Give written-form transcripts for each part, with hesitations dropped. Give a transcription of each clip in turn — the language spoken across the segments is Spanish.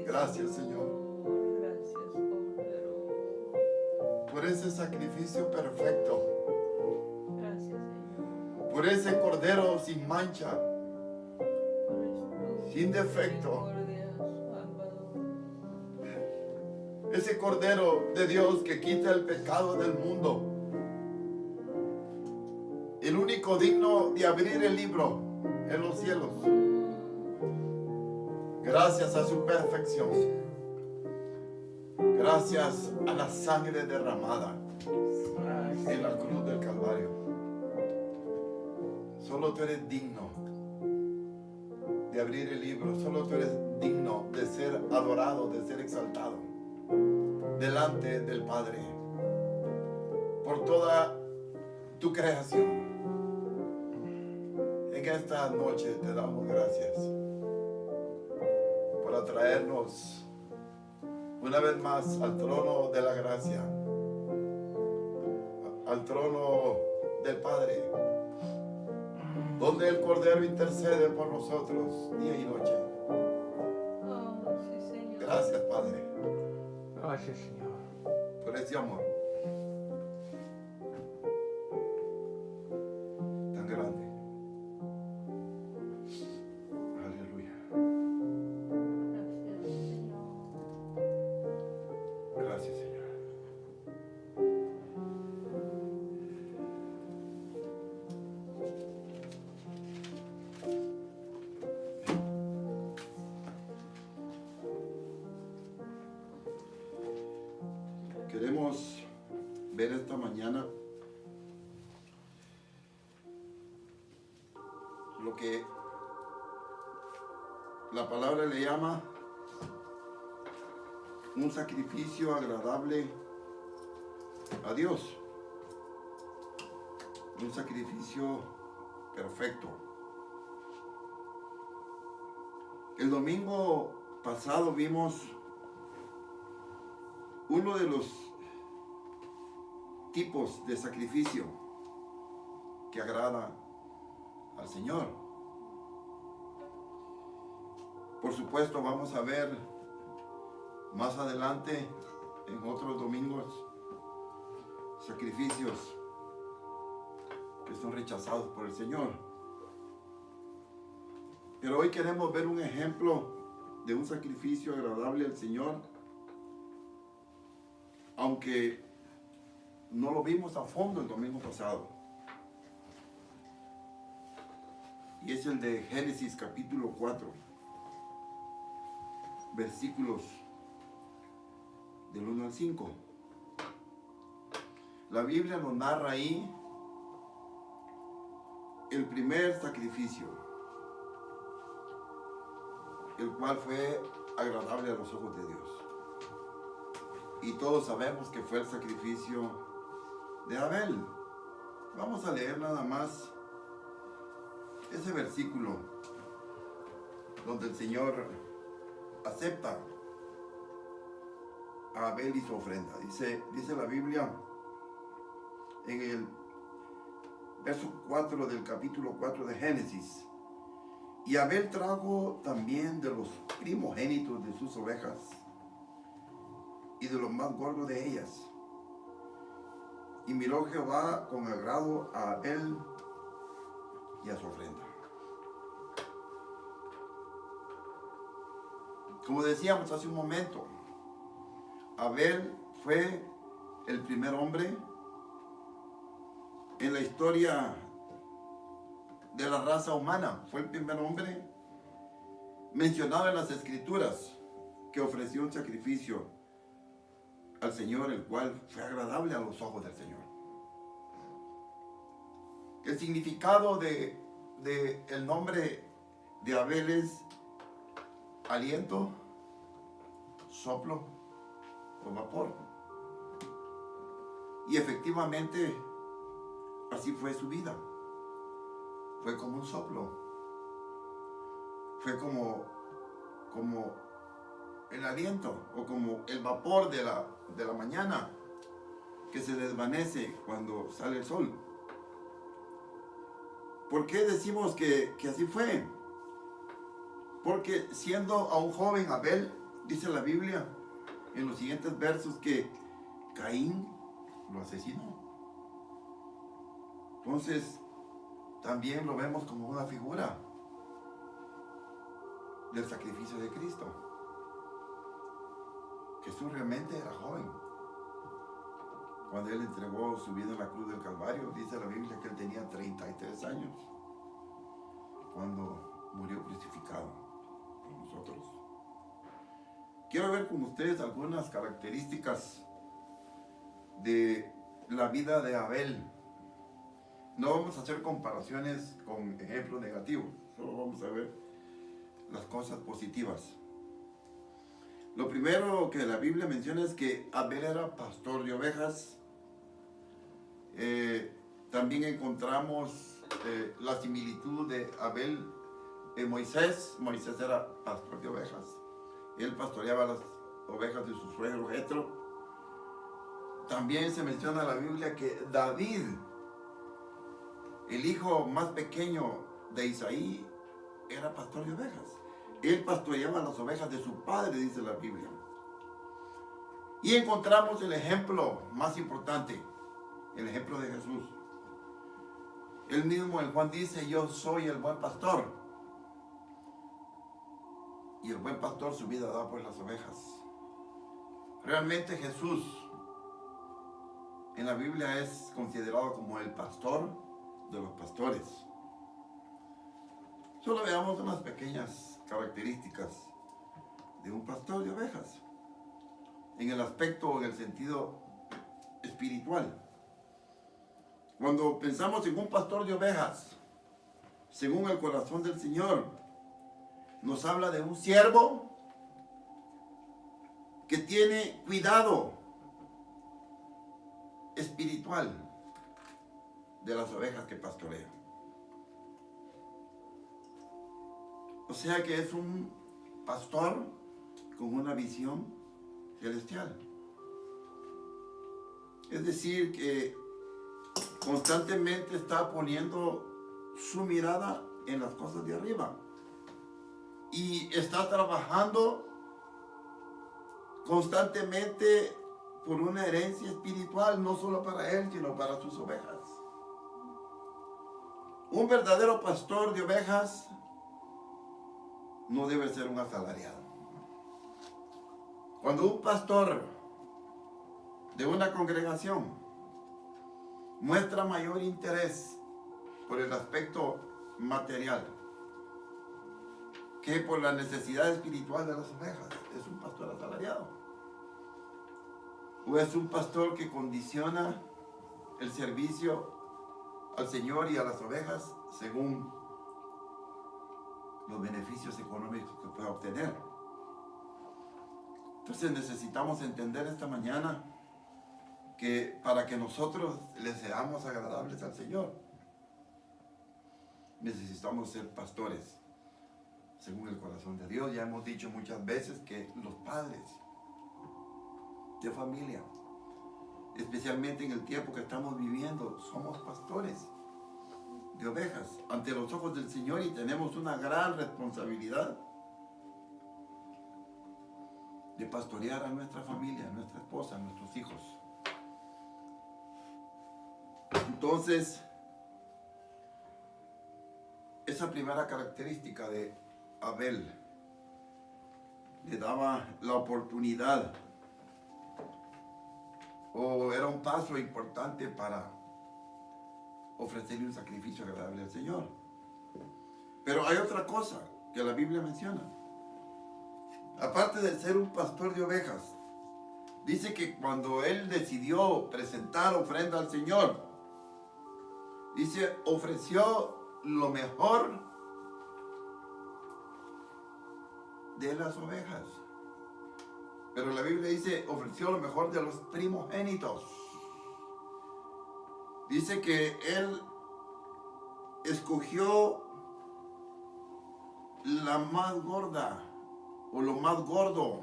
Gracias, Señor, Gracias, Cordero. por ese sacrificio perfecto, Gracias, Señor. por ese cordero sin mancha, Por tu sin defecto, misericordia, Salvador. ese cordero de Dios que quita el pecado del mundo, el único digno de abrir el libro en los cielos, gracias a su perfección, gracias a la sangre derramada en la cruz del Calvario. Solo tú eres digno de abrir el libro, solo tú eres digno de ser adorado, de ser exaltado delante del Padre por toda tu creación. En esta noche te damos gracias por atraernos una vez más al trono de la gracia, al trono del Padre, donde el Cordero intercede por nosotros día y noche. Oh, sí, Señor. Gracias, Padre, Gracias, Señor. por ese amor tan grande. Aleluya. Gracias, Señor. Gracias, Señor. Queremos ver esta mañana lo que la palabra le llama un sacrificio agradable a Dios, un sacrificio perfecto. El domingo pasado vimos uno de los tipos de sacrificio que agrada al Señor. Por supuesto, vamos a ver más adelante en otros domingos sacrificios que son rechazados por el Señor. Pero hoy queremos ver un ejemplo de un sacrificio agradable al Señor, aunque no lo vimos a fondo el domingo pasado. Y es el de Génesis capítulo 4, versículos del 1 al 5. La Biblia nos narra ahí el primer sacrificio, el cual fue agradable a los ojos de Dios. Y todos sabemos que fue el sacrificio de Abel. Vamos a leer nada más ese versículo donde el Señor acepta a Abel y su ofrenda. Dice la Biblia en el verso 4 del capítulo 4 de Génesis: y Abel trajo también de los primogénitos de sus ovejas y de los más gordos de ellas. Y miró Jehová con agrado a Abel y a su ofrenda. Como decíamos hace un momento, Abel fue el primer hombre en la historia de la raza humana. Fue el primer hombre mencionado en las Escrituras que ofreció un sacrificio al Señor, el cual fue agradable a los ojos del Señor. El significado de el nombre de Abel es aliento, soplo o vapor. Y efectivamente así fue su vida. Fue como un soplo. Fue como el aliento o como el vapor de la mañana que se desvanece cuando sale el sol. ¿Por qué decimos que así fue? Porque siendo aún joven Abel, dice la Biblia en los siguientes versos que Caín lo asesinó. Entonces, también lo vemos como una figura del sacrificio de Cristo. Jesús realmente era joven. Cuando Él entregó su vida en la cruz del Calvario, dice la Biblia que Él tenía 33 años cuando murió crucificado por nosotros. Quiero ver con ustedes algunas características de la vida de Abel. No vamos a hacer comparaciones con ejemplos negativos, solo vamos a ver las cosas positivas. Lo primero que la Biblia menciona es que Abel era pastor de ovejas. También encontramos la similitud de Abel en Moisés. Moisés era pastor de ovejas. Él pastoreaba las ovejas de su suegro Jetro. También se menciona en la Biblia que David, el hijo más pequeño de Isaí, era pastor de ovejas. Él pastoreaba las ovejas de su padre, dice la Biblia. Y encontramos el ejemplo más importante, el ejemplo de Jesús. Él mismo en Juan dice: yo soy el buen pastor. Y el buen pastor su vida da por las ovejas. Realmente Jesús en la Biblia es considerado como el pastor de los pastores. Solo veamos unas pequeñas características de un pastor de ovejas en el aspecto, en el sentido espiritual. Cuando pensamos en un pastor de ovejas, según el corazón del Señor, nos habla de un siervo que tiene cuidado espiritual de las ovejas que pastorea. O sea que es un pastor con una visión celestial. Es decir, que constantemente está poniendo su mirada en las cosas de arriba. Y está trabajando constantemente por una herencia espiritual, no solo para él, sino para sus ovejas. Un verdadero pastor de ovejas no debe ser un asalariado. Cuando un pastor de una congregación muestra mayor interés por el aspecto material que por la necesidad espiritual de las ovejas, es un pastor asalariado. O es un pastor que condiciona el servicio al Señor y a las ovejas según los beneficios económicos que pueda obtener. Entonces necesitamos entender esta mañana que para que nosotros le seamos agradables al Señor, necesitamos ser pastores según el corazón de Dios. Ya hemos dicho muchas veces que los padres de familia, especialmente en el tiempo que estamos viviendo, somos pastores de ovejas ante los ojos del Señor y tenemos una gran responsabilidad de pastorear a nuestra familia, a nuestra esposa, a nuestros hijos. Entonces, esa primera característica de Abel le daba la oportunidad, o era un paso importante para ofrecerle un sacrificio agradable al Señor. Pero hay otra cosa que la Biblia menciona. Aparte de ser un pastor de ovejas, dice que cuando él decidió presentar ofrenda al Señor, dice, ofreció lo mejor de las ovejas. Pero la Biblia dice, ofreció lo mejor de los primogénitos. Dice que él escogió la más gorda, o lo más gordo,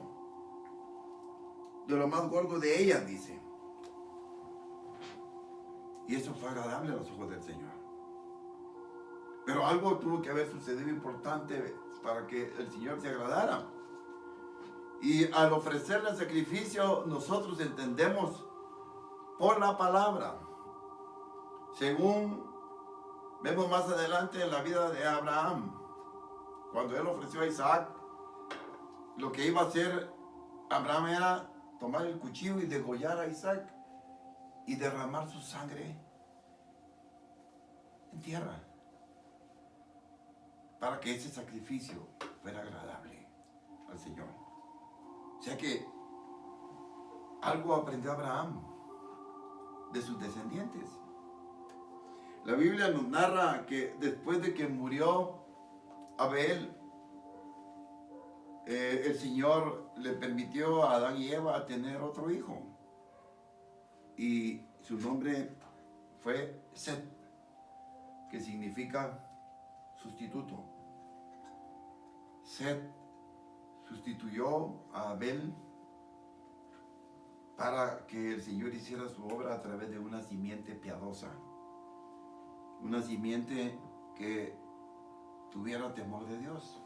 de lo más gordo de ellas, dice. Y eso fue agradable a los ojos del Señor. Pero algo tuvo que haber sucedido importante para que el Señor se agradara. Y al ofrecerle el sacrificio, nosotros entendemos por la palabra, según vemos más adelante en la vida de Abraham, cuando él ofreció a Isaac, lo que iba a hacer Abraham era tomar el cuchillo y degollar a Isaac y derramar su sangre en tierra, para que ese sacrificio fuera agradable al Señor. O sea que algo aprendió Abraham de sus descendientes. La Biblia nos narra que después de que murió Abel, el Señor le permitió a Adán y Eva tener otro hijo. Y su nombre fue Set, que significa sustituto. Set sustituyó a Abel para que el Señor hiciera su obra a través de una simiente piadosa, una simiente que tuviera temor de Dios.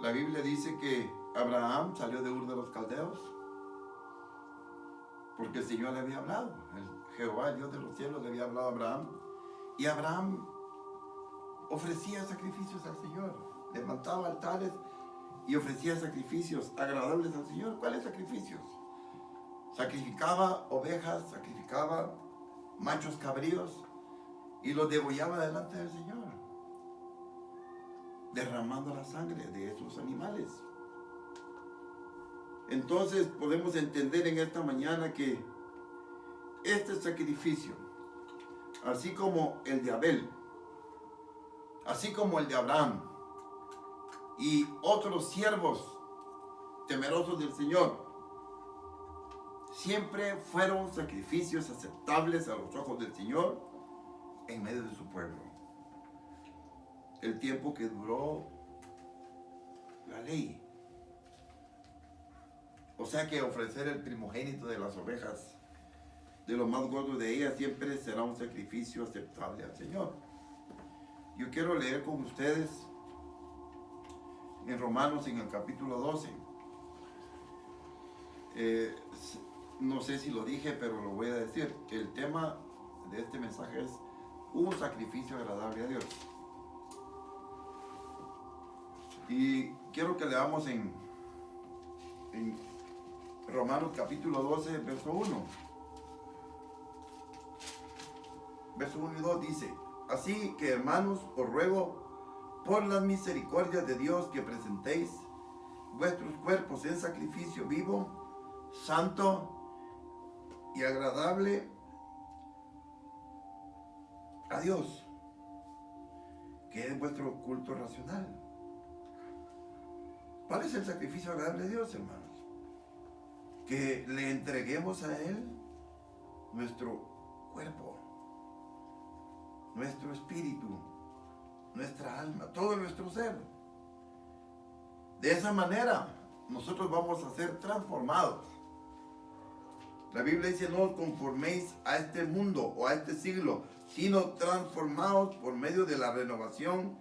La Biblia dice que Abraham salió de Ur de los Caldeos porque el Señor le había hablado. Jehová, el Dios de los cielos, le había hablado a Abraham. Y Abraham ofrecía sacrificios al Señor. Levantaba altares y ofrecía sacrificios agradables al Señor. ¿Cuáles sacrificios? Sacrificaba ovejas, sacrificaba machos cabríos y los degollaba delante del Señor, derramando la sangre de esos animales. Entonces podemos entender en esta mañana que este sacrificio, así como el de Abel, así como el de Abraham y otros siervos temerosos del Señor, siempre fueron sacrificios aceptables a los ojos del Señor en medio de su pueblo. El tiempo que duró la ley. O sea que ofrecer el primogénito de las ovejas, de los más gordos de ellas, siempre será un sacrificio aceptable al Señor. Yo quiero leer con ustedes en Romanos, en el capítulo 12. No sé si lo dije, pero lo voy a decir. El tema de este mensaje es un sacrificio agradable a Dios. Y quiero que leamos en Romanos capítulo 12, verso 1. Verso 1 y 2 dice: así que, hermanos, os ruego por las misericordias de Dios que presentéis vuestros cuerpos en sacrificio vivo, santo y agradable a Dios, que es vuestro culto racional. ¿Cuál es el sacrificio agradable a Dios, hermanos? Que le entreguemos a Él nuestro cuerpo, nuestro espíritu, nuestra alma, todo nuestro ser. De esa manera nosotros vamos a ser transformados. La Biblia dice: no os conforméis a este mundo o a este siglo, sino transformaos por medio de la renovación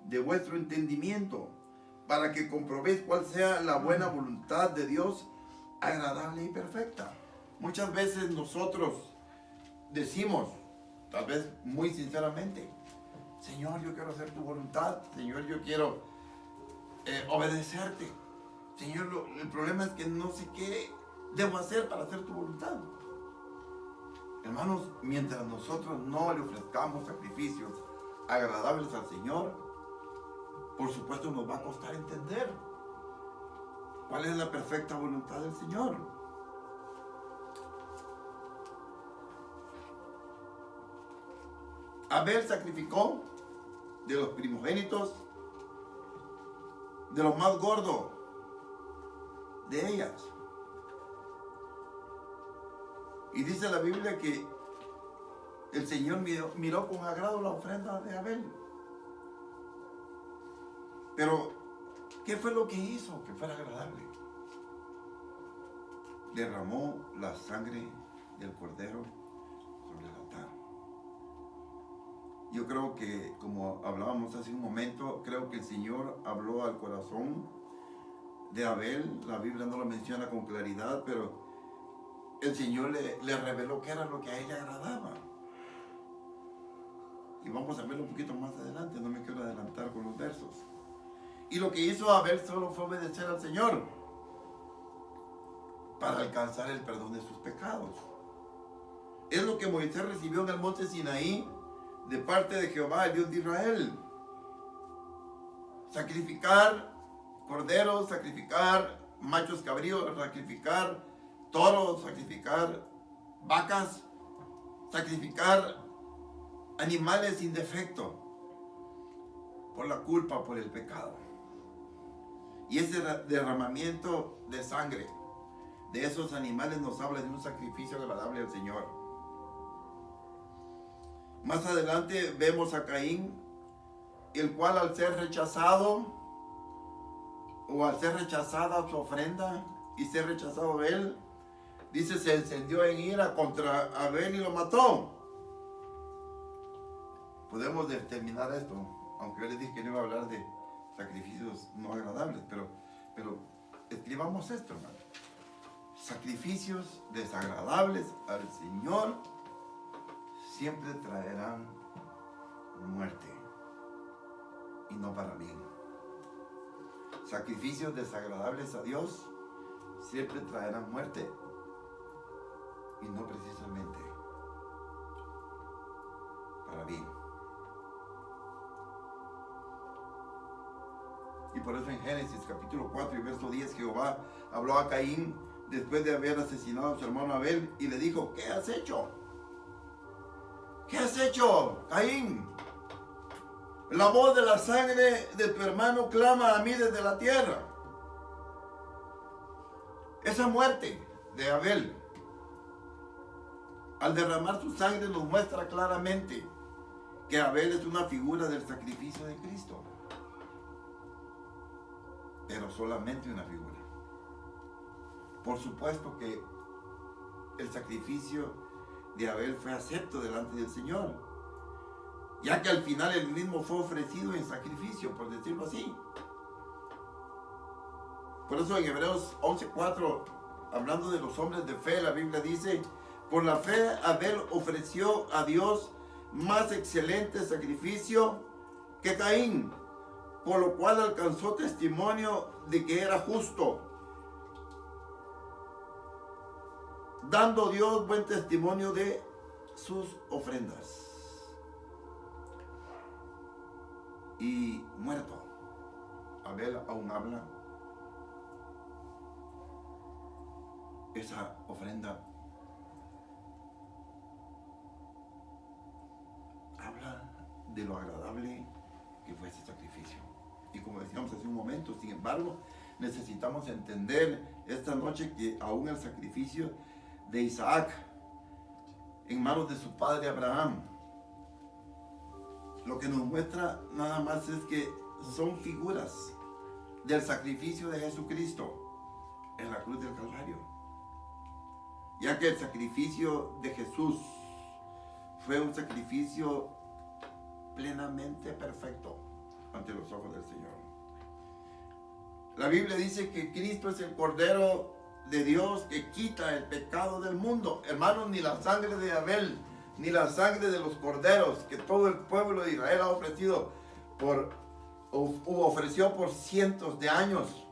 de vuestro entendimiento, para que comprobéis cuál sea la buena voluntad de Dios, agradable y perfecta. Muchas veces nosotros decimos, tal vez muy sinceramente: Señor, yo quiero hacer tu voluntad. Señor, yo quiero obedecerte. Señor, el problema es que no sé qué debo hacer para hacer tu voluntad. Hermanos, mientras nosotros no le ofrezcamos sacrificios agradables al Señor, por supuesto nos va a costar entender cuál es la perfecta voluntad del Señor. Abel sacrificó de los primogénitos, de los más gordos de ellas. Y dice la Biblia que el Señor miró con agrado la ofrenda de Abel. Pero, ¿qué fue lo que hizo que fuera agradable? Derramó la sangre del cordero sobre el altar. Yo creo que, como hablábamos hace un momento, creo que el Señor habló al corazón de Abel. La Biblia no lo menciona con claridad, pero el Señor le reveló qué era lo que a él le agradaba. Y vamos a verlo un poquito más adelante, no me quiero adelantar con los versos. Y lo que hizo Abel solo fue obedecer al Señor para alcanzar el perdón de sus pecados. Es lo que Moisés recibió en el monte Sinaí de parte de Jehová, el Dios de Israel. Sacrificar corderos, sacrificar machos cabríos, sacrificar toros, sacrificar vacas, sacrificar animales sin defecto por la culpa, por el pecado. Y ese derramamiento de sangre de esos animales nos habla de un sacrificio agradable al Señor. Más adelante vemos a Caín, el cual al ser rechazado o al ser rechazada su ofrenda y ser rechazado él, dice, se encendió en ira contra Abel y lo mató. Podemos determinar esto, aunque yo les dije que no iba a hablar de sacrificios no agradables, pero escribamos esto, hermano. Sacrificios desagradables al Señor siempre traerán muerte y no para bien. Sacrificios desagradables a Dios siempre traerán muerte y no precisamente para bien. Y por eso en Génesis capítulo 4 y verso 10 Jehová habló a Caín después de haber asesinado a su hermano Abel y le dijo, ¿qué has hecho? ¿Qué has hecho, Caín? La voz de la sangre de tu hermano clama a mí desde la tierra. Esa muerte de Abel, al derramar su sangre, nos muestra claramente que Abel es una figura del sacrificio de Cristo. Pero solamente una figura. Por supuesto que el sacrificio de Abel fue acepto delante del Señor, ya que al final el mismo fue ofrecido en sacrificio, por decirlo así. Por eso en Hebreos 11:4, hablando de los hombres de fe, la Biblia dice, por la fe Abel ofreció a Dios más excelente sacrificio que Caín, por lo cual alcanzó testimonio de que era justo, dando Dios buen testimonio de sus ofrendas. Y muerto, Abel aún habla. Esa ofrenda habla de lo agradable que fue ese sacrificio. Y como decíamos hace un momento, sin embargo, necesitamos entender esta noche que aún el sacrificio de Isaac en manos de su padre Abraham, lo que nos muestra nada más es que son figuras del sacrificio de Jesucristo en la cruz del Calvario, ya que el sacrificio de Jesús fue un sacrificio plenamente perfecto ante los ojos del Señor. La Biblia dice que Cristo es el Cordero de Dios que quita el pecado del mundo. Hermanos, ni la sangre de Abel, ni la sangre de los corderos que todo el pueblo de Israel ha ofrecido ofreció por cientos de años,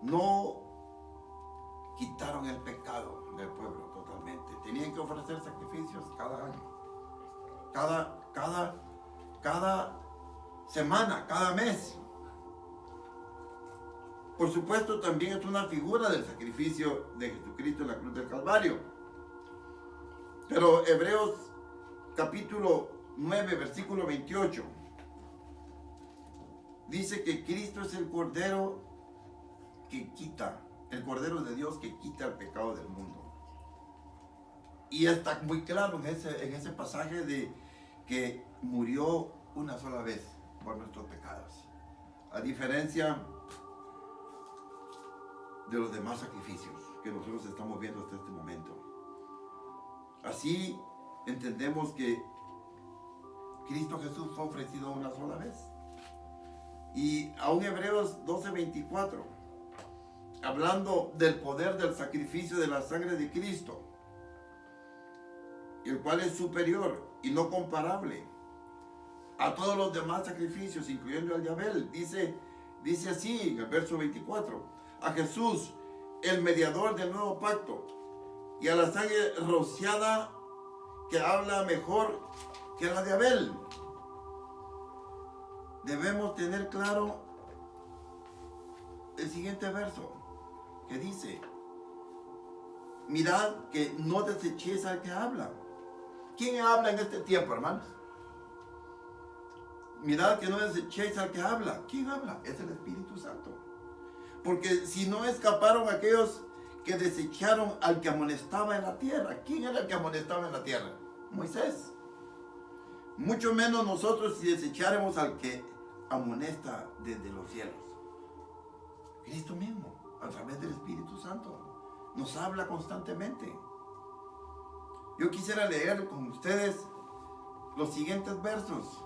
no quitaron el pecado del pueblo totalmente. Tenían que ofrecer sacrificios cada año, cada semana, cada mes. Por supuesto, también es una figura del sacrificio de Jesucristo en la cruz del Calvario. Pero Hebreos capítulo 9, versículo 28, dice que Cristo es el Cordero que quita, el Cordero de Dios que quita el pecado del mundo. Y está muy claro en ese pasaje de que murió una sola vez por nuestros pecados. A diferencia de los demás sacrificios que nosotros estamos viendo hasta este momento. Así entendemos que Cristo Jesús fue ofrecido una sola vez. Y aún Hebreos 12:24, hablando del poder del sacrificio de la sangre de Cristo, el cual es superior y no comparable a todos los demás sacrificios, incluyendo el de Abel. Dice así en el verso 24, a Jesús, el mediador del nuevo pacto, y a la sangre rociada que habla mejor que la de Abel. Debemos tener claro el siguiente verso, que dice, mirad que no desechéis al que habla. ¿Quién habla en este tiempo, hermanos? Mirad que no desechéis al que habla. ¿Quién habla? Es el Espíritu Santo. Porque si no escaparon aquellos que desecharon al que amonestaba en la tierra. ¿Quién era el que amonestaba en la tierra? Moisés. Mucho menos nosotros si desecháramos al que amonesta desde los cielos. Cristo mismo, a través del Espíritu Santo, nos habla constantemente. Yo quisiera leer con ustedes los siguientes versos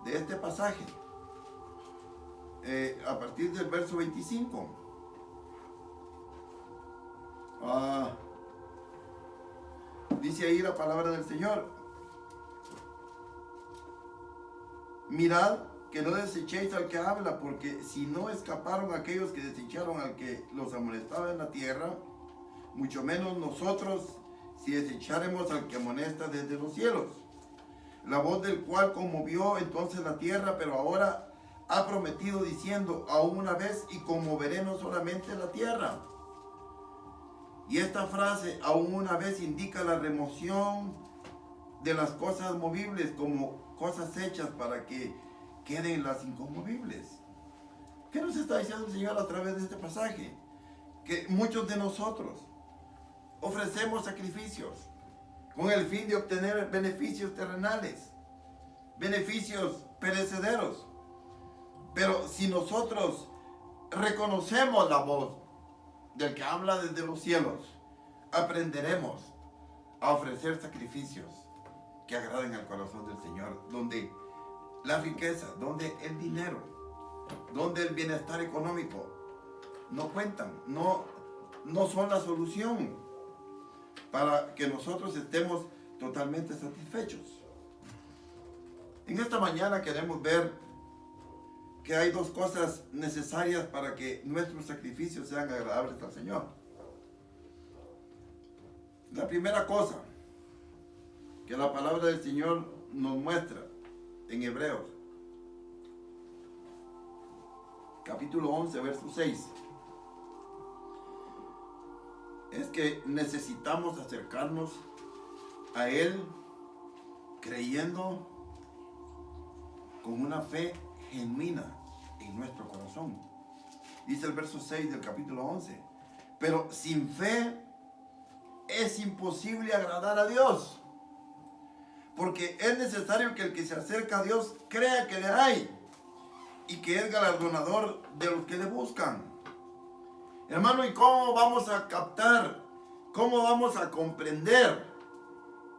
de este pasaje, a partir del verso 25. Dice ahí la palabra del Señor: mirad que no desechéis al que habla, porque si no escaparon aquellos que desecharon al que los amonestaba en la tierra, mucho menos nosotros si desecháremos al que amonesta desde los cielos, la voz del cual conmovió entonces la tierra, pero ahora ha prometido diciendo, aún una vez, y conmoveré no solamente la tierra. Y esta frase, aún una vez, indica la remoción de las cosas movibles como cosas hechas para que queden las inconmovibles. ¿Qué nos está diciendo el Señor a través de este pasaje? Que muchos de nosotros ofrecemos sacrificios con el fin de obtener beneficios terrenales, beneficios perecederos. Pero si nosotros reconocemos la voz del que habla desde los cielos, aprenderemos a ofrecer sacrificios que agraden al corazón del Señor, donde la riqueza, donde el dinero, donde el bienestar económico no cuentan, no son la solución para que nosotros estemos totalmente satisfechos. En esta mañana queremos ver que hay dos cosas necesarias para que nuestros sacrificios sean agradables al Señor. La primera cosa que la palabra del Señor nos muestra en Hebreos, capítulo 11, verso 6, es que necesitamos acercarnos a Él creyendo con una fe genuina en nuestro corazón. Dice el verso 6 del capítulo 11, pero sin fe es imposible agradar a Dios, porque es necesario que el que se acerca a Dios crea que le hay y que es galardonador de los que le buscan. Hermano, ¿y cómo vamos a captar, cómo vamos a comprender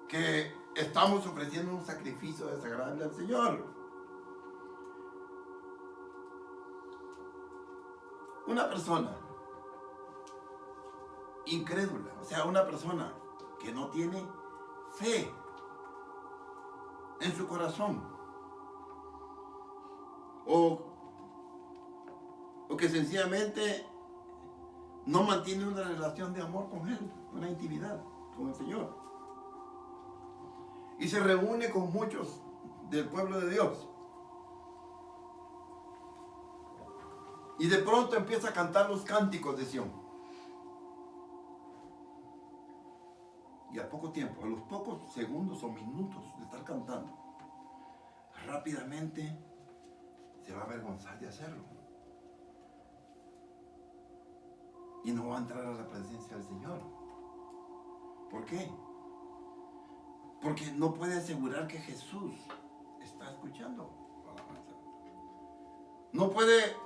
que estamos ofreciendo un sacrificio desagradable al Señor? Una persona incrédula, o sea, una persona que no tiene fe en su corazón, o que sencillamente no mantiene una relación de amor con Él, una intimidad con el Señor, y se reúne con muchos del pueblo de Dios, y de pronto empieza a cantar los cánticos de Sión, y a poco tiempo, a los pocos segundos o minutos de estar cantando, rápidamente se va a avergonzar de hacerlo y no va a entrar a la presencia del Señor. ¿Por qué? Porque no puede asegurar que Jesús está escuchando. No puede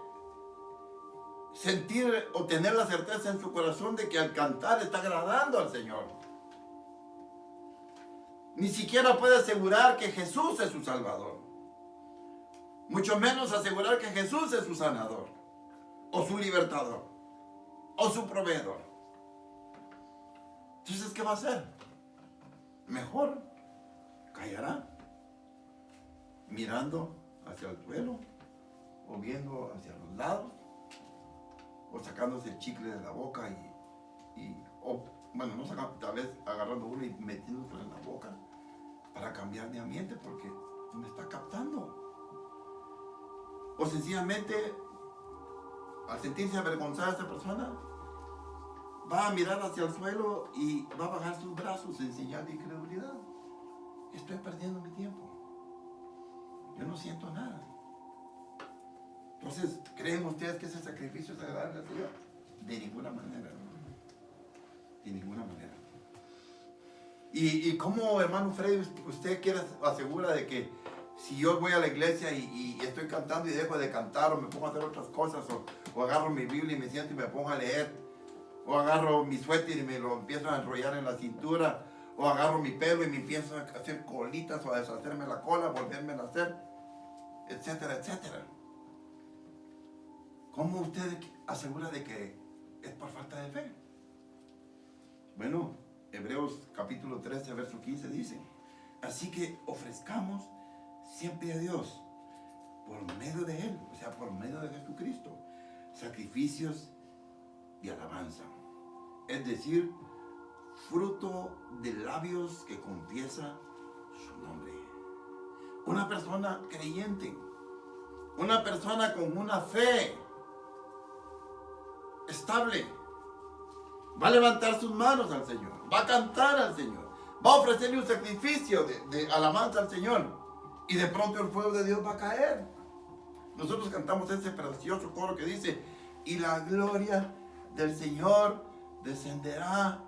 sentir o tener la certeza en su corazón de que al cantar está agradando al Señor. Ni siquiera puede asegurar que Jesús es su Salvador. Mucho menos asegurar que Jesús es su sanador, o su libertador, o su proveedor. Entonces, ¿qué va a hacer? Mejor callará, mirando hacia el suelo, o viendo hacia los lados, o sacándose el chicle de la boca no sacando, tal vez agarrando uno y metiéndolo en la boca para cambiar de ambiente porque me está captando. O sencillamente, al sentirse avergonzada esta persona, va a mirar hacia el suelo y va a bajar sus brazos en señal de incredulidad. Estoy perdiendo mi tiempo. Yo no siento nada. Entonces, ¿creen ustedes que ese sacrificio es agradable al Señor? De ninguna manera. De ninguna manera. ¿Y cómo, hermano Freddy, usted quiere asegura de que si yo voy a la iglesia y estoy cantando y dejo de cantar, o me pongo a hacer otras cosas, o agarro mi Biblia y me siento y me pongo a leer, o agarro mi suéter y me lo empiezo a enrollar en la cintura, o agarro mi pelo y me empiezo a hacer colitas o a deshacerme la cola, volverme a hacer, etcétera, etcétera? ¿Cómo usted asegura de que es por falta de fe? Bueno, Hebreos capítulo 13, verso 15 dice: así que ofrezcamos siempre a Dios, por medio de Él, o sea, por medio de Jesucristo, sacrificios de alabanza, es decir, fruto de labios que confiesa su nombre. Una persona creyente, una persona con una fe estable, va a levantar sus manos al Señor, va a cantar al Señor, va a ofrecerle un sacrificio de alabanza al Señor, y de pronto el fuego de Dios va a caer. Nosotros cantamos ese precioso coro que dice: y la gloria del Señor descenderá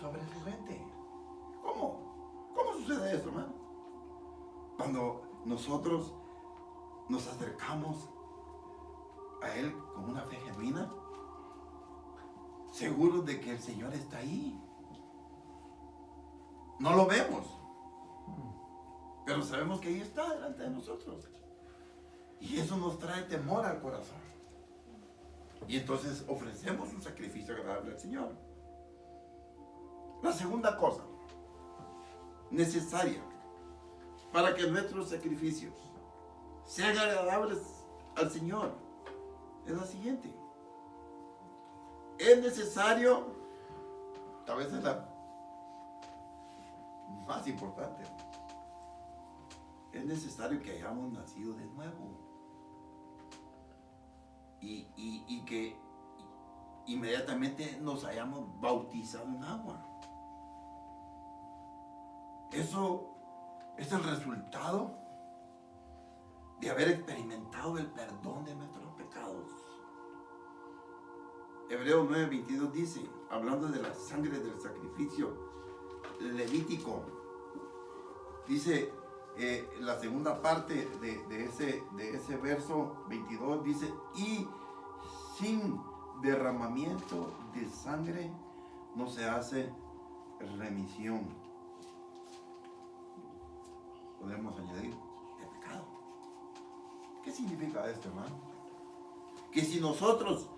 sobre su gente. ¿Cómo? ¿Cómo sucede eso, hermano? Cuando nosotros nos acercamos a Él con una fe genuina, seguros de que el Señor está ahí. No lo vemos, pero sabemos que ahí está delante de nosotros. Y eso nos trae temor al corazón. Y entonces ofrecemos un sacrificio agradable al Señor. La segunda cosa necesaria para que nuestros sacrificios sean agradables al Señor es la siguiente: es necesario, tal vez es la más importante, es necesario que hayamos nacido de nuevo y que inmediatamente nos hayamos bautizado en agua. Eso es el resultado de haber experimentado el perdón de nuestros pecados. Hebreos 9:22 dice, hablando de la sangre del sacrificio levítico, dice la segunda parte de ese verso 22, dice: y sin derramamiento de sangre no se hace remisión. Podemos añadir de pecado. ¿Qué significa esto, hermano? Que si nosotros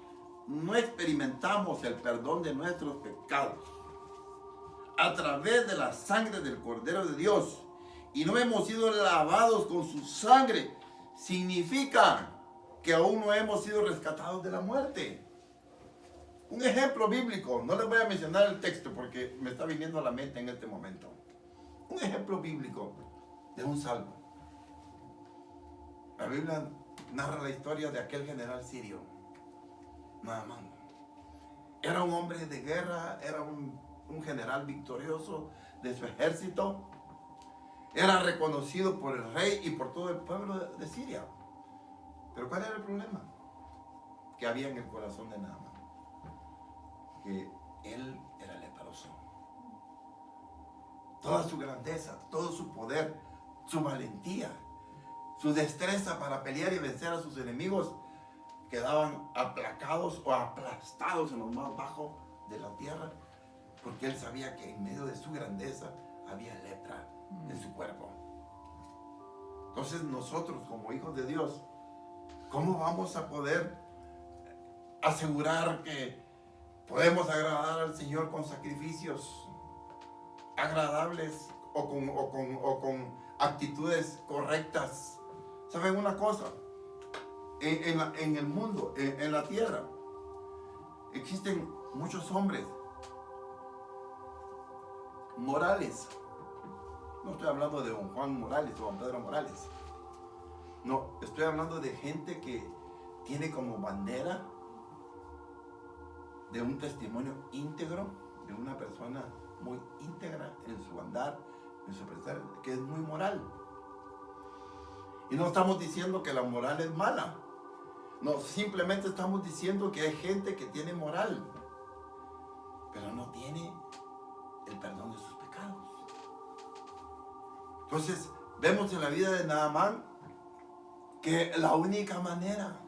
no experimentamos el perdón de nuestros pecados a través de la sangre del Cordero de Dios y no hemos sido lavados con su sangre, significa que aún no hemos sido rescatados de la muerte. Un ejemplo bíblico, no les voy a mencionar el texto porque me está viniendo a la mente en este momento. Un ejemplo bíblico de un salmo. La Biblia narra la historia de aquel general sirio, Naamán. Era un hombre de guerra, era un general victorioso de su ejército. Era reconocido por el rey y por todo el pueblo de Siria. Pero ¿cuál era el problema que había en el corazón de Naamán? Que él era leproso. Toda su grandeza, todo su poder, su valentía, su destreza para pelear y vencer a sus enemigos quedaban aplacados o aplastados en lo más bajo de la tierra, porque él sabía que en medio de su grandeza había lepra en su cuerpo. Entonces nosotros como hijos de Dios, ¿cómo vamos a poder asegurar que podemos agradar al Señor con sacrificios agradables o con actitudes correctas? ¿Saben una cosa? En el mundo, en la tierra, existen muchos hombres morales. No estoy hablando de don Juan Morales o don Pedro Morales. No, estoy hablando de gente que tiene como bandera de un testimonio íntegro, de una persona muy íntegra en su andar, en su pensar, que es muy moral. Y no estamos diciendo que la moral es mala. No, simplemente estamos diciendo que hay gente que tiene moral, pero no tiene el perdón de sus pecados. Entonces, vemos en la vida de Naamán que la única manera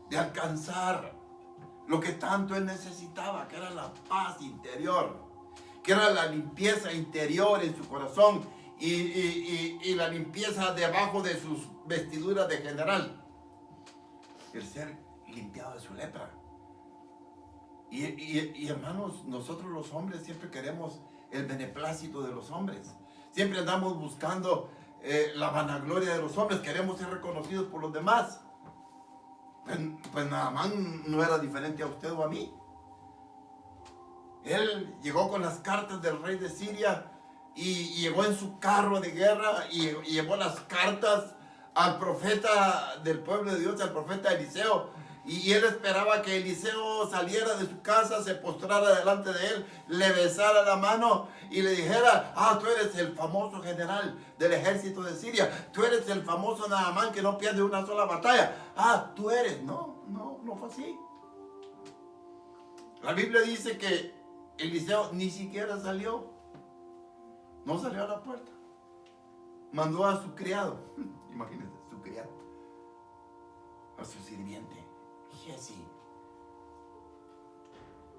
de alcanzar lo que tanto él necesitaba, que era la paz interior, que era la limpieza interior en su corazón y la limpieza debajo de sus vestiduras de general, el ser limpiado de su lepra. Y hermanos, nosotros los hombres siempre queremos el beneplácito de los hombres. Siempre andamos buscando la vanagloria de los hombres. Queremos ser reconocidos por los demás. Pues Naamán no era diferente a usted o a mí. Él llegó con las cartas del rey de Siria y llegó en su carro de guerra y llevó las cartas al profeta del pueblo de Dios, al profeta Eliseo. Y él esperaba que Eliseo saliera de su casa, se postrara delante de él, le besara la mano y le dijera: tú eres el famoso general del ejército de Siria, tú eres el famoso Naamán que no pierde una sola batalla. Tú eres. No fue así. La Biblia dice que Eliseo ni siquiera salió, no salió a la puerta. Mandó a su criado, imagínense, su criado, a su sirviente, Giezi.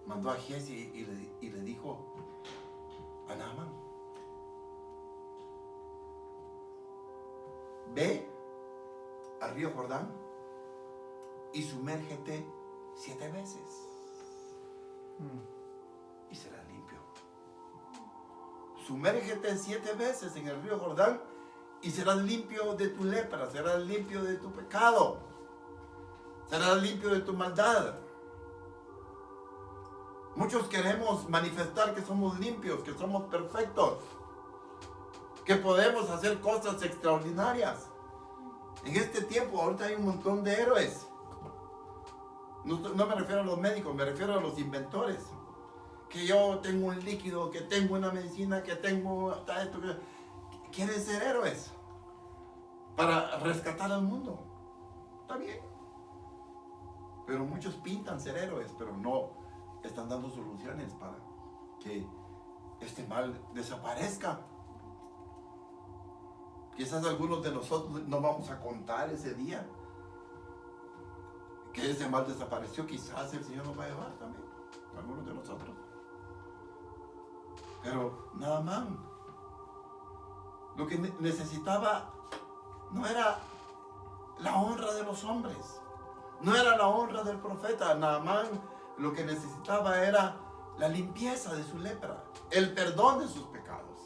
Mandó a Giezi y le dijo a Naamán: ve al río Jordán y sumérgete 7 veces y serás limpio. Sumérgete 7 veces en el río Jordán y serás limpio de tu lepra, serás limpio de tu pecado, serás limpio de tu maldad. Muchos queremos manifestar que somos limpios, que somos perfectos, que podemos hacer cosas extraordinarias. En este tiempo, ahorita hay un montón de héroes. No me refiero a los médicos, me refiero a los inventores. Que yo tengo un líquido, que tengo una medicina, que tengo esto. Quieren ser héroes para rescatar al mundo. Está bien. Pero muchos pintan ser héroes, pero no están dando soluciones para que este mal desaparezca. Quizás algunos de nosotros no vamos a contar ese día que ese mal desapareció. Quizás el Señor nos va a llevar también, algunos de nosotros. Pero Naamán, lo que necesitaba no era la honra de los hombres, no era la honra del profeta. Naamán lo que necesitaba era la limpieza de su lepra, el perdón de sus pecados.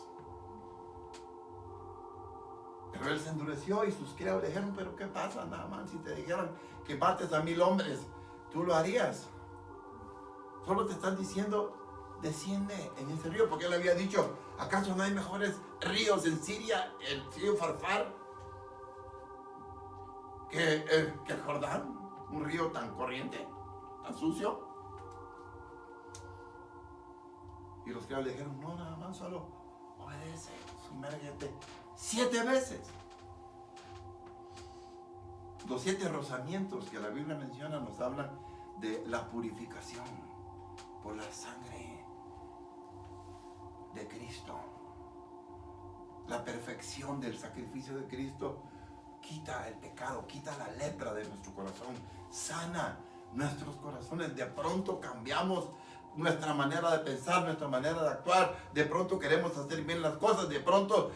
Pero él se endureció y sus criados le dijeron: pero ¿qué pasa, Naamán? Si te dijeran que mates a 1000 hombres, ¿tú lo harías? Solo te están diciendo: desciende en ese río, porque él había dicho: ¿acaso no hay mejores ríos en Siria, el río Farfar, que el Jordán? Un río tan corriente, tan sucio. Y los criados le dijeron: no, nada más, solo obedece, sumérgete 7 veces. Los 7 rozamientos que la Biblia menciona nos hablan de la purificación por la sangre de Cristo. La perfección del sacrificio de Cristo quita el pecado, quita la lepra de nuestro corazón, sana nuestros corazones. De pronto cambiamos nuestra manera de pensar, nuestra manera de actuar. De pronto queremos hacer bien las cosas, de pronto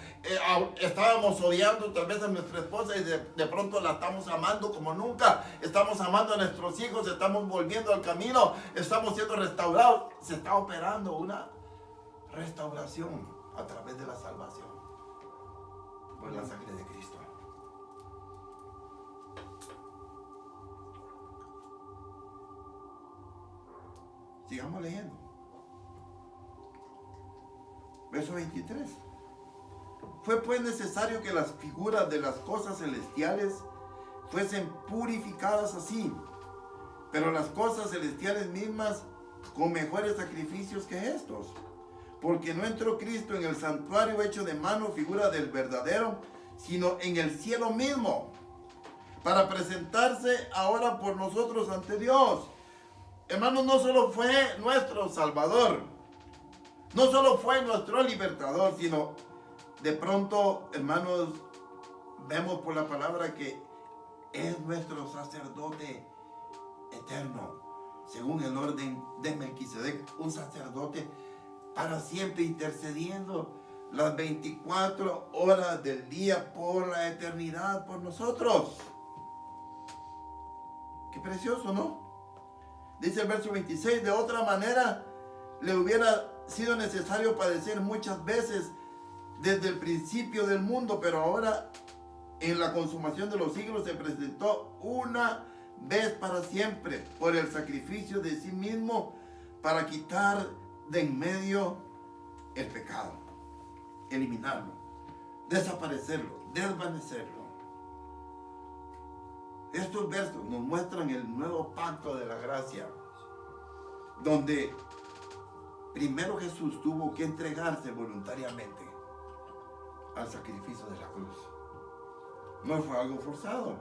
estábamos odiando tal vez a nuestra esposa y de pronto la estamos amando como nunca, estamos amando a nuestros hijos, estamos volviendo al camino, estamos siendo restaurados. Se está operando una restauración a través de la salvación por la sangre de Cristo. Sigamos leyendo. Verso 23. Fue pues necesario que las figuras de las cosas celestiales fuesen purificadas así, pero las cosas celestiales mismas con mejores sacrificios que estos. Porque no entró Cristo en el santuario hecho de mano, figura del verdadero, sino en el cielo mismo, para presentarse ahora por nosotros ante Dios. Hermanos, no solo fue nuestro Salvador, no solo fue nuestro libertador, sino de pronto, hermanos, vemos por la palabra que es nuestro sacerdote eterno, según el orden de Melquisedec, un sacerdote para siempre intercediendo las 24 horas del día por la eternidad, por nosotros. Qué precioso, ¿no? Dice el verso 26, de otra manera le hubiera sido necesario padecer muchas veces desde el principio del mundo, pero ahora en la consumación de los siglos se presentó una vez para siempre por el sacrificio de sí mismo para quitar de en medio el pecado, eliminarlo, desaparecerlo, desvanecerlo. Estos versos nos muestran el nuevo pacto de la gracia, donde primero Jesús tuvo que entregarse voluntariamente al sacrificio de la cruz. No fue algo forzado.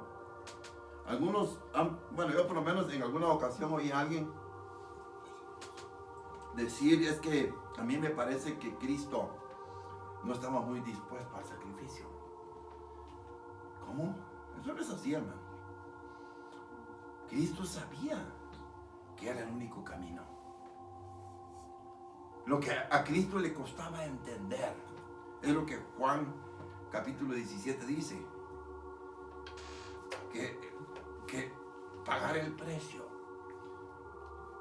Algunos, yo por lo menos en alguna ocasión oí a alguien decir, es que a mí me parece que Cristo no estaba muy dispuesto al sacrificio. ¿Cómo? Eso no es así, hermano. Cristo sabía que era el único camino. Lo que a Cristo le costaba entender es lo que Juan capítulo 17 dice, que pagar el precio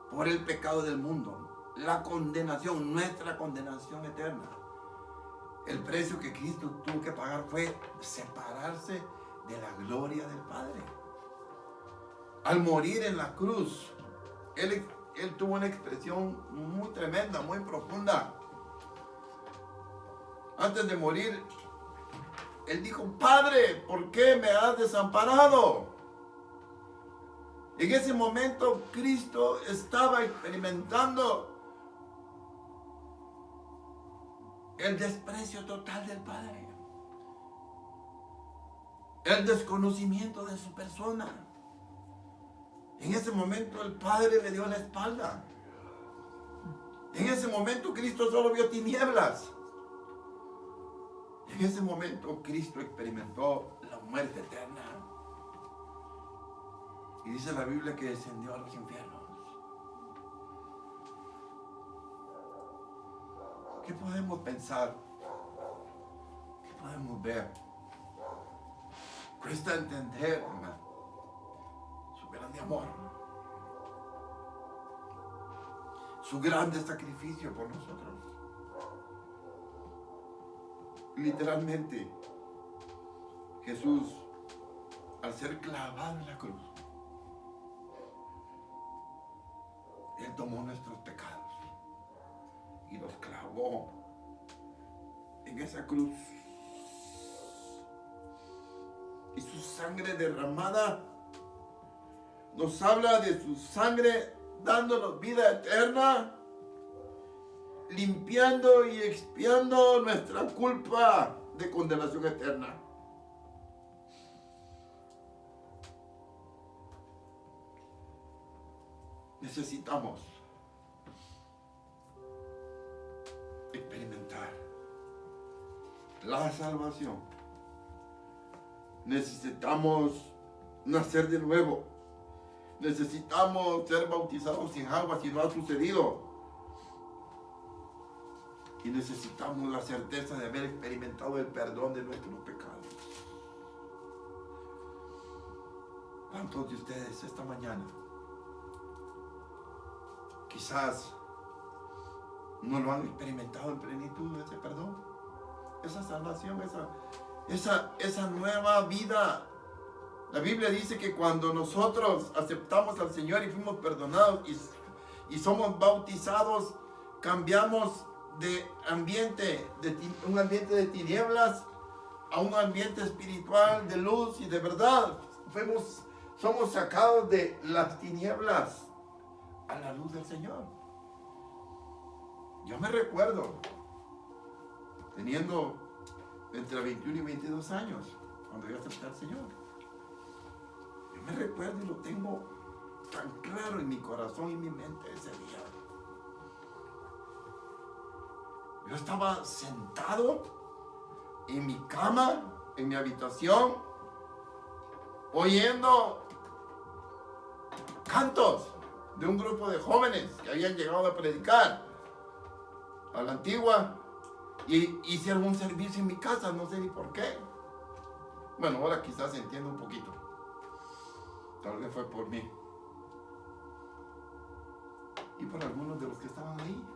por el pecado del mundo, la condenación, nuestra condenación eterna. El precio que Cristo tuvo que pagar fue separarse de la gloria del Padre. Al morir en la cruz, Él tuvo una expresión muy tremenda, muy profunda. Antes de morir, Él dijo, Padre, ¿por qué me has desamparado? En ese momento, Cristo estaba experimentando el desprecio total del Padre, el desconocimiento de su persona. En ese momento el Padre le dio la espalda. En ese momento Cristo solo vio tinieblas. En ese momento Cristo experimentó la muerte eterna. Y dice la Biblia que descendió a los infiernos. ¿Qué podemos pensar? ¿Qué podemos ver? Cuesta entender, hermano, su grande amor, su grande sacrificio por nosotros. Literalmente, Jesús, al ser clavado en la cruz, Él tomó nuestros pecados y los clavó en esa cruz. Y su sangre derramada nos habla de su sangre dándonos vida eterna, limpiando y expiando nuestra culpa de condenación eterna. Necesitamos experimentar la salvación. Necesitamos nacer de nuevo. Necesitamos ser bautizados en agua si no ha sucedido. Y necesitamos la certeza de haber experimentado el perdón de nuestros pecados. ¿Cuántos de ustedes esta mañana quizás no lo han experimentado en plenitud, ese perdón, esa salvación, esa nueva vida? La Biblia dice que cuando nosotros aceptamos al Señor y fuimos perdonados y somos bautizados, cambiamos de ambiente, un ambiente de tinieblas a un ambiente espiritual de luz y de verdad. Somos sacados de las tinieblas a la luz del Señor. Yo me recuerdo teniendo entre 21 y 22 años cuando yo acepté al Señor. Yo me recuerdo y lo tengo tan claro en mi corazón y mi mente ese día. Yo estaba sentado en mi cama, en mi habitación, oyendo cantos de un grupo de jóvenes que habían llegado a predicar a la antigua, y hicieron un servicio en mi casa, no sé ni por qué. Bueno, ahora quizás entiendo un poquito. Tal vez fue por mí y por algunos de los que estaban ahí.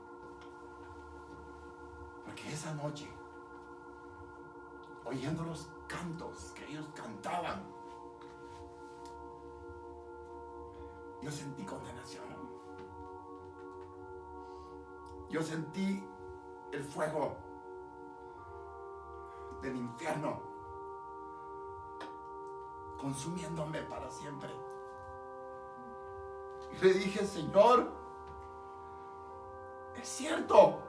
Porque esa noche, oyendo los cantos que ellos cantaban, yo sentí condenación. Yo sentí el fuego del infierno consumiéndome para siempre. Y le dije: Señor, es cierto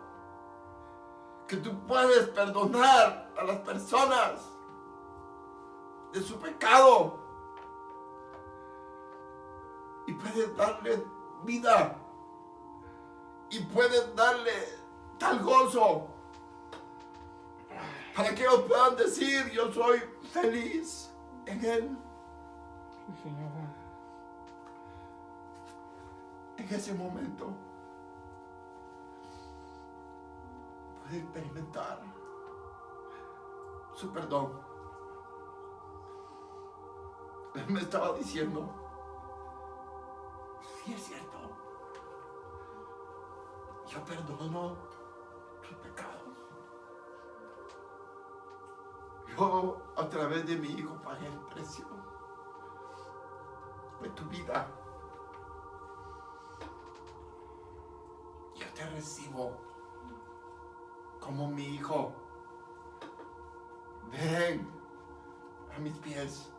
que tú puedes perdonar a las personas de su pecado y puedes darle vida y puedes darle tal gozo para que ellos puedan decir: yo soy feliz en Él. Sí, Señor. En ese momento pude experimentar su perdón. Él me estaba diciendo: sí, es cierto, yo perdono tus pecados. Yo, a través de mi Hijo, pagué el precio de tu vida. Yo te recibo como mi hijo. Ven a mis pies.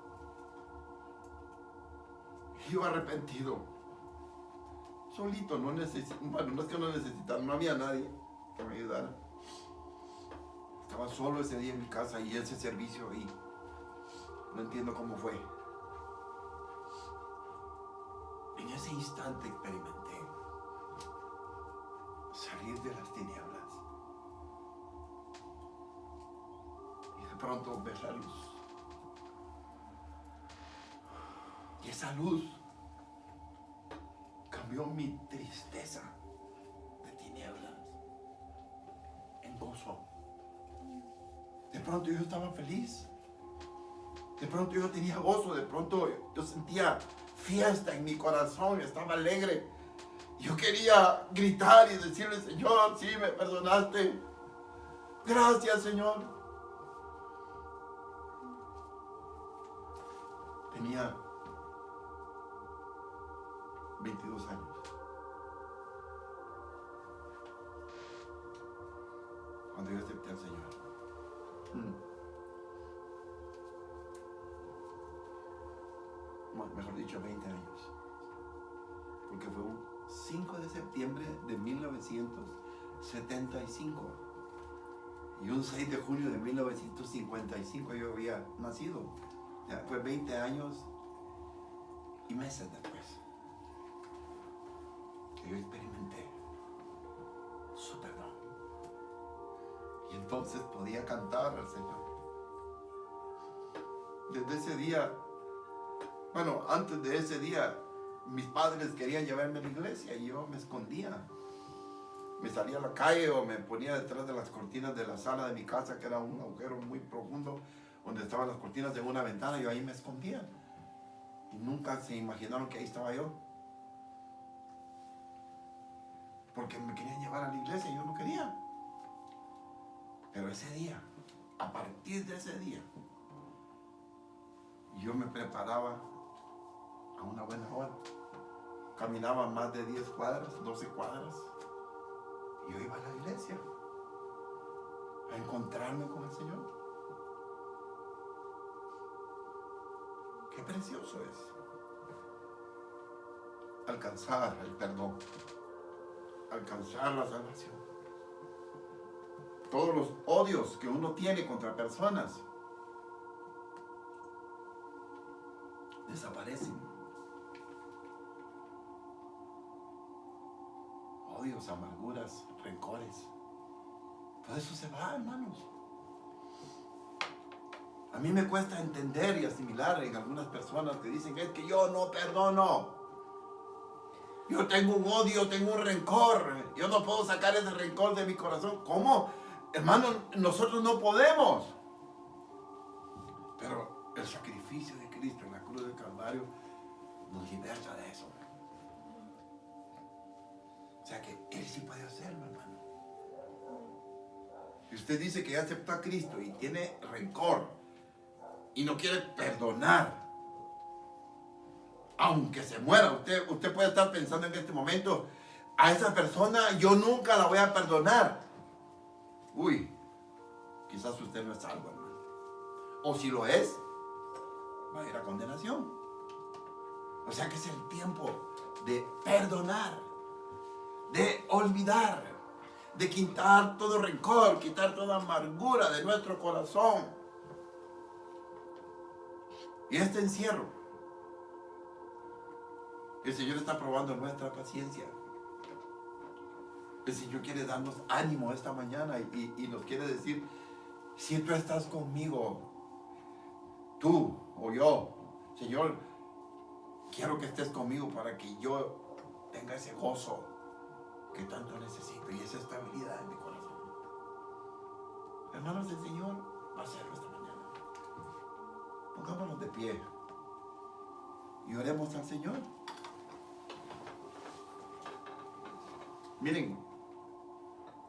Yo arrepentido, solito, no es que no necesitaba, no había nadie que me ayudara. Estaba solo ese día en mi casa y ese servicio ahí. No entiendo cómo fue. En ese instante experimenté salir de las tinieblas y de pronto ver la luz. Y esa luz cambió mi tristeza de tinieblas en gozo. De pronto yo estaba feliz. De pronto yo tenía gozo. De pronto yo sentía fiesta en mi corazón. Estaba alegre. Yo quería gritar y decirle: Señor, sí, me perdonaste. Gracias, Señor. Tenía 22 años. Cuando yo acepté al Señor. Mejor dicho, 20 años. Porque fue un 5 de septiembre de 1975. Y un 6 de junio de 1955 yo había nacido. Ya fue 20 años y meses después que yo experimenté su perdón. Y entonces podía cantar al Señor. Desde ese día, bueno, antes de ese día, mis padres querían llevarme a la iglesia y yo me escondía. me salía a la calle o me ponía detrás de las cortinas de la sala de mi casa, que era un agujero muy profundo, donde estaban las cortinas de una ventana, y yo ahí me escondía. Y nunca se imaginaron que ahí estaba yo. Porque me querían llevar a la iglesia y yo no quería. Pero ese día, a partir de ese día, yo me preparaba a una buena hora. Caminaba más de 10 cuadras, 12 cuadras. Y yo iba a la iglesia a encontrarme con el Señor. Qué precioso es alcanzar el perdón, alcanzar la salvación. Todos los odios que uno tiene contra personas desaparecen. Odios, amarguras, rencores. Todo eso se va, hermanos. A mí me cuesta entender y asimilar en algunas personas que dicen es que yo no perdono. Yo tengo un odio, tengo un rencor. Yo no puedo sacar ese rencor de mi corazón. ¿Cómo? Hermano, nosotros no podemos. Pero el sacrificio de Cristo en la cruz del Calvario nos liberta de eso. O sea que Él sí puede hacerlo, hermano. Si usted dice que ya aceptó a Cristo y tiene rencor y no quiere perdonar, aunque se muera, usted puede estar pensando en este momento, a esa persona yo nunca la voy a perdonar. Uy, quizás usted no es salvo, hermano. O si lo es, va a ir a condenación. O sea que es el tiempo de perdonar, de olvidar, de quitar todo rencor, quitar toda amargura de nuestro corazón. Y este encierro, el Señor está probando nuestra paciencia. El Señor quiere darnos ánimo esta mañana y nos quiere decir, si tú estás conmigo, tú o yo, Señor, quiero que estés conmigo para que yo tenga ese gozo que tanto necesito y esa estabilidad en mi corazón. Hermanos, el Señor va a hacerlo esta mañana. Pongámonos de pie y oremos al Señor. Miren,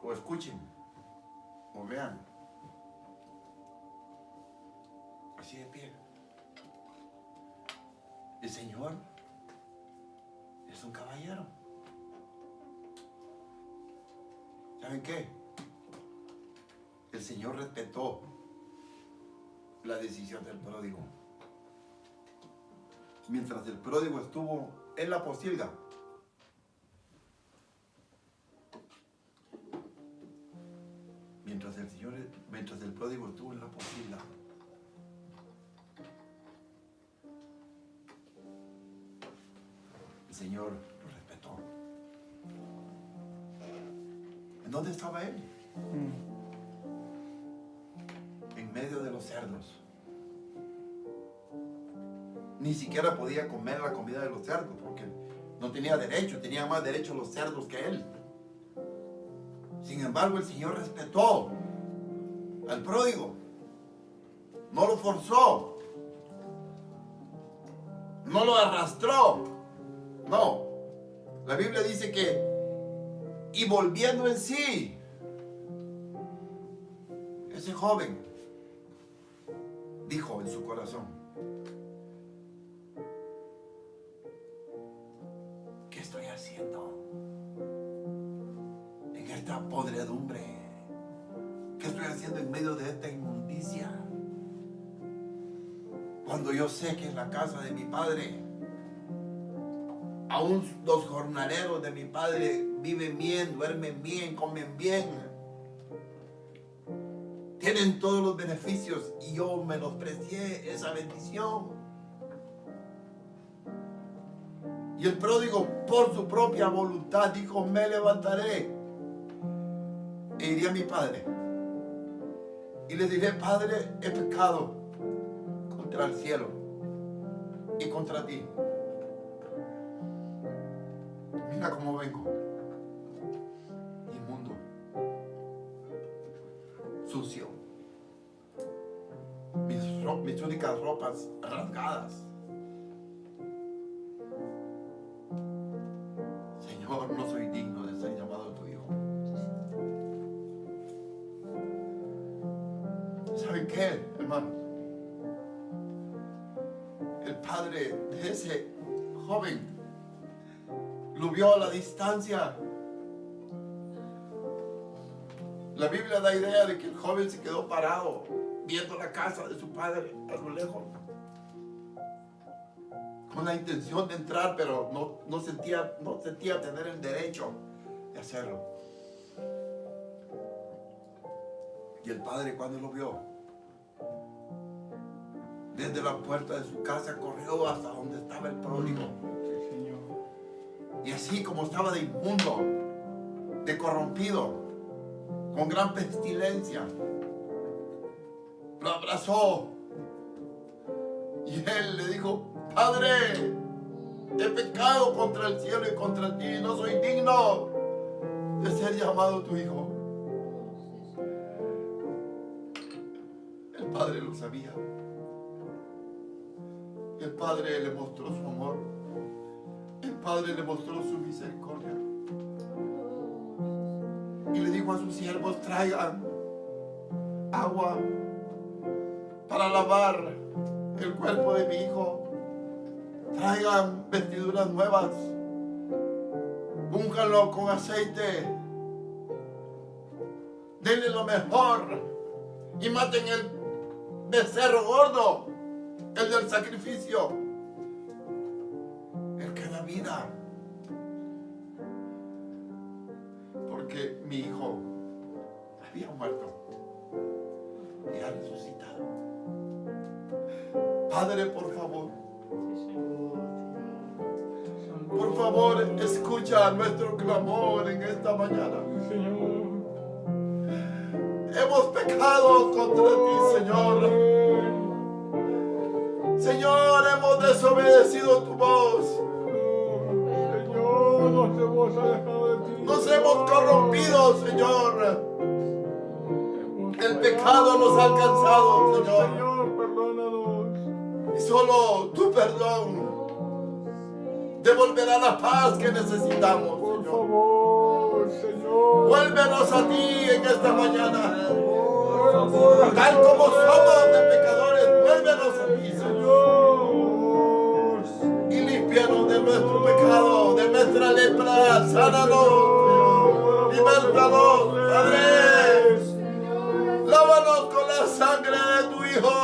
o escuchen, o vean, así de pie. El Señor es un caballero. ¿Saben qué? El Señor respetó la decisión del pródigo. Mientras el pródigo estuvo en la posilga, mientras el pródigo estuvo en la posilga, el Señor lo respetó. ¿En dónde estaba él? En medio de los cerdos. Ni siquiera podía comer la comida de los cerdos porque no tenía derecho, tenían más derecho los cerdos que él. Sin embargo, el Señor respetó al pródigo. No lo forzó. No lo arrastró. No. La Biblia dice que, y volviendo en sí, ese joven dijo en su corazón, ¿qué estoy haciendo en esta podredumbre? ¿Qué estoy haciendo en medio de esta inmundicia? Cuando yo sé que en la casa de mi padre, aún los jornaleros de mi padre viven bien, duermen bien, comen bien, tienen todos los beneficios y yo menosprecié esa bendición. Y el pródigo, por su propia voluntad, dijo, me levantaré e iré a mi padre y le diré, Padre, he pecado contra el cielo y contra ti. Mira cómo vengo. Y sucio, mis únicas ropas rasgadas. Señor, no soy digno de ser llamado tu hijo. ¿Saben qué, hermanos? El padre de ese joven lo vio a la distancia. La Biblia da idea de que el joven se quedó parado viendo la casa de su padre a lo lejos, con la intención de entrar, pero no sentía tener el derecho de hacerlo. Y el padre, cuando lo vio, desde la puerta de su casa corrió hasta donde estaba el pródigo. Sí, Señor. Y así como estaba de inmundo, de corrompido, con gran pestilencia, lo abrazó. Y él le dijo: Padre, he pecado contra el cielo y contra ti, no soy digno de ser llamado tu hijo. El padre lo sabía. El padre le mostró su amor. El padre le mostró su misericordia. Y le dijo a sus siervos: traigan agua para lavar el cuerpo de mi hijo. Traigan vestiduras nuevas. Únganlo con aceite. Denle lo mejor. Y maten el becerro gordo, el del sacrificio, el que da vida. Porque mi hijo había muerto y ha resucitado. Padre, por favor, escucha nuestro clamor en esta mañana. Sí, Señor. Hemos pecado contra ti, Señor. Señor, hemos desobedecido tu voz. Señor, nos hemos alejado de ti. Nos hemos corrompido, Señor. El pecado nos ha alcanzado, Señor. Señor, perdónanos. Y solo tu perdón devolverá la paz que necesitamos, Por Señor. favor, Señor. Vuélvenos a ti en esta mañana. Por favor, Tal como somos de pecadores, vuélvenos a ti, Señor. Señor. Y límpianos de nuestro pecado, de nuestra lepra. Sánanos, Señor. Libértanos, Padre. Lávanos con la sangre de tu Hijo.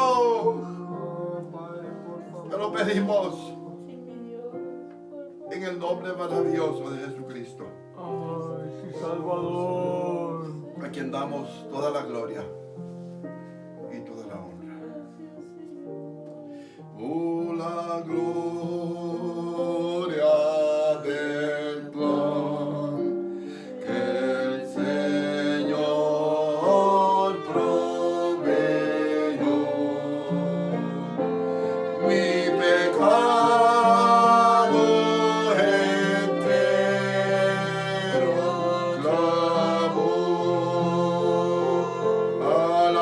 Te lo pedimos en el nombre maravilloso de Jesucristo, Ay, sí, Salvador. a quien damos toda la gloria y toda la honra. Oh, la gloria del plan que el Señor proveyó. Mi pecado entero clamó a la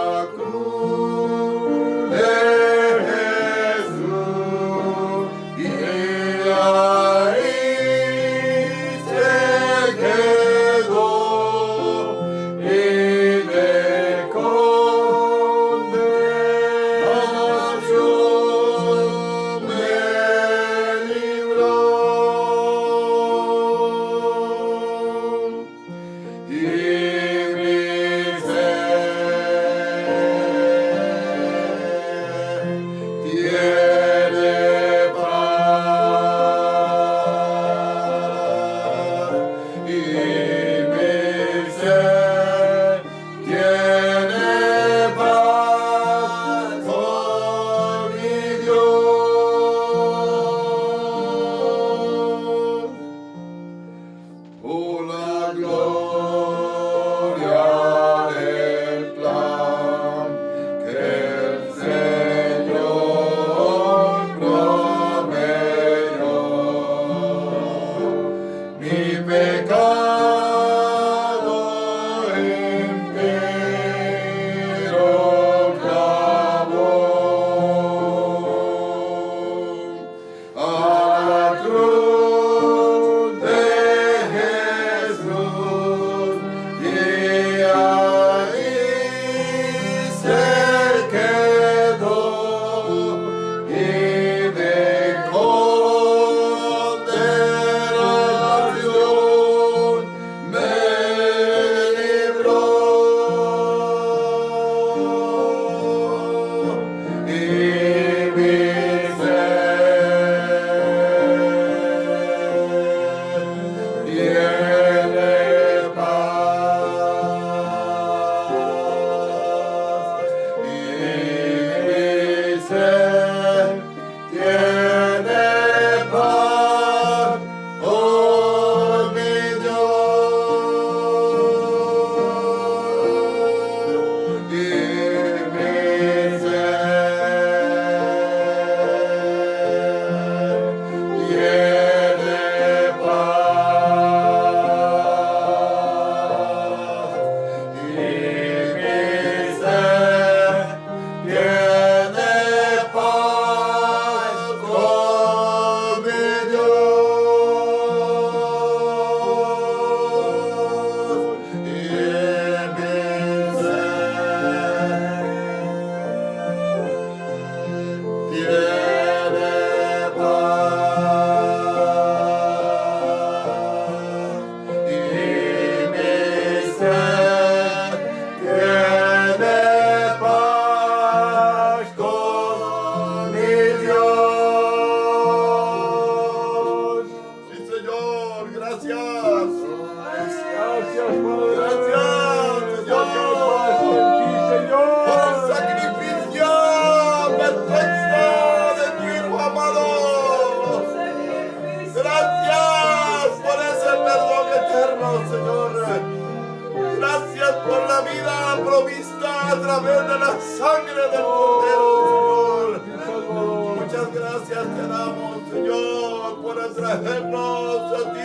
Gracias por la vida provista a través de la sangre del Cordero, Mi Señor. Salvador. Muchas gracias te damos, Señor, por atraernos a ti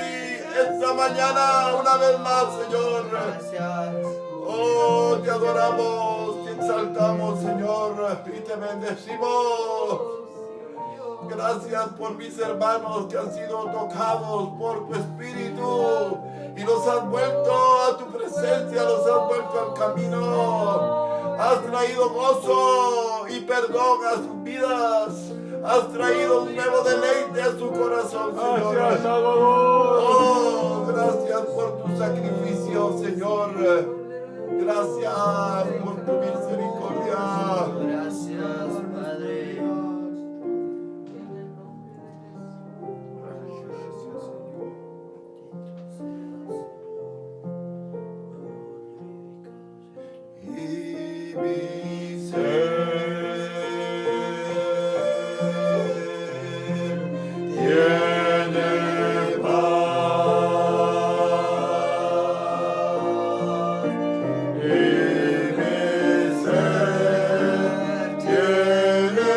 esta mañana una vez más, Señor. Gracias. Oh, te adoramos, te exaltamos, Señor, y te bendecimos. Gracias por mis hermanos que han sido tocados por tu Espíritu y los has vuelto a tu presencia, los has vuelto al camino. Has traído gozo y perdón a sus vidas. Has traído un nuevo deleite a su corazón, Señor. Gracias, Salvador. Oh, gracias por tu sacrificio, Señor. Gracias por tu misericordia. Gracias, Padre. Y mi ser tiene paz. Y mi ser tiene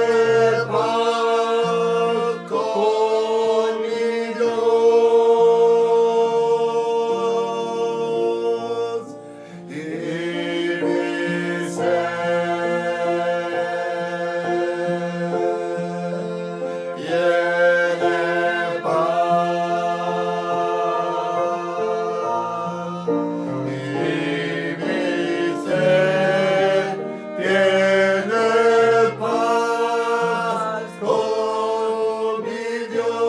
paz con mi Dios. Y mi ser tiene paz. Y mi ser tiene paz con mi Dios.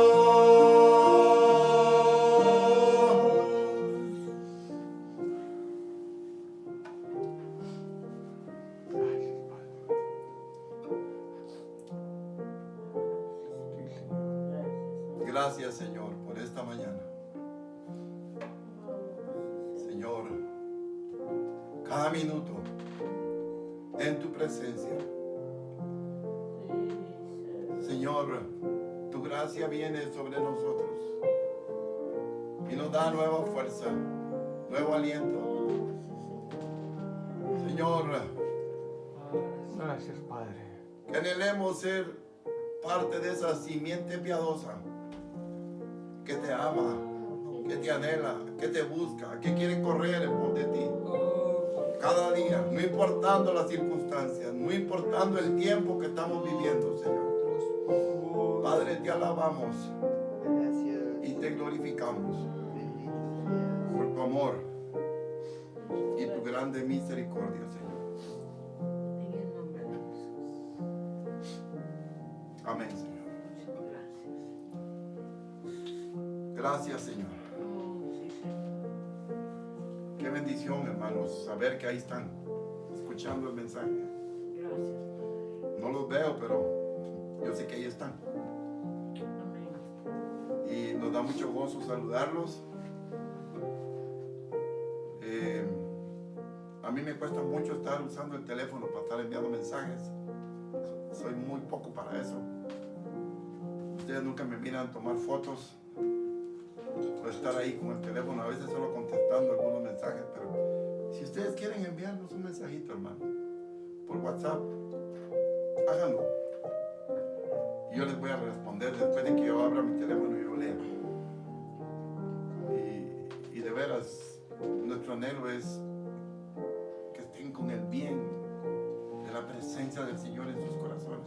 Gracias, Señor, por esta mañana. Señor, cada minuto en tu presencia. Señor, tu gracia viene sobre nosotros y nos da nueva fuerza, nuevo aliento. Señor, Gracias, Padre. que anhelemos ser parte de esa simiente piadosa que te ama, que te anhela, que te busca, que quiere correr en pos de ti. Cada día, no importando las circunstancias, no importando el tiempo que estamos viviendo, Señor. Padre, te alabamos Gracias. y te glorificamos Bendito seas. por tu amor y tu grande misericordia, Señor. En el nombre de Jesús. Amén, Señor. Gracias. Gracias, Señor. Oh, sí, Señor. Qué bendición, hermanos, saber que ahí están, escuchando el mensaje. Gracias. No los veo, pero yo sé que ahí están. Amén. Y nos da mucho gozo saludarlos. A mí me cuesta mucho estar usando el teléfono para estar enviando mensajes. Soy muy poco para eso. Ustedes nunca me miran tomar fotos o estar ahí con el teléfono, a veces solo contestando algunos mensajes, pero si ustedes quieren enviarnos un mensajito, hermano, por WhatsApp, háganlo. Y yo les voy a responder después de que yo abra mi teléfono y yo lea. Y de veras, nuestro anhelo es que estén con el bien de la presencia del Señor en sus corazones.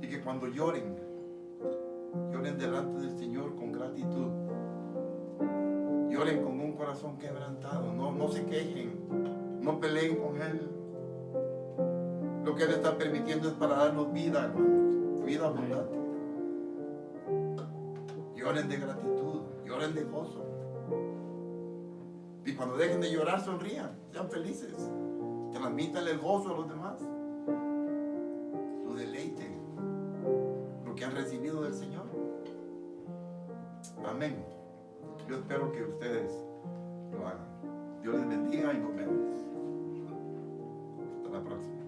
Y que cuando lloren, lloren delante del Señor con gratitud. Lloren con un corazón quebrantado. No se quejen. No peleen con Él. Lo que Él está permitiendo es para darnos vida, hermanos. Vida abundante. Lloren de gratitud. Lloren de gozo. Y cuando dejen de llorar, sonrían. Sean felices. Transmítanle el gozo a los demás. Su deleite. Lo que han recibido del Señor. Amén. Yo espero que ustedes lo hagan. Dios les bendiga y nos vemos. Hasta la próxima.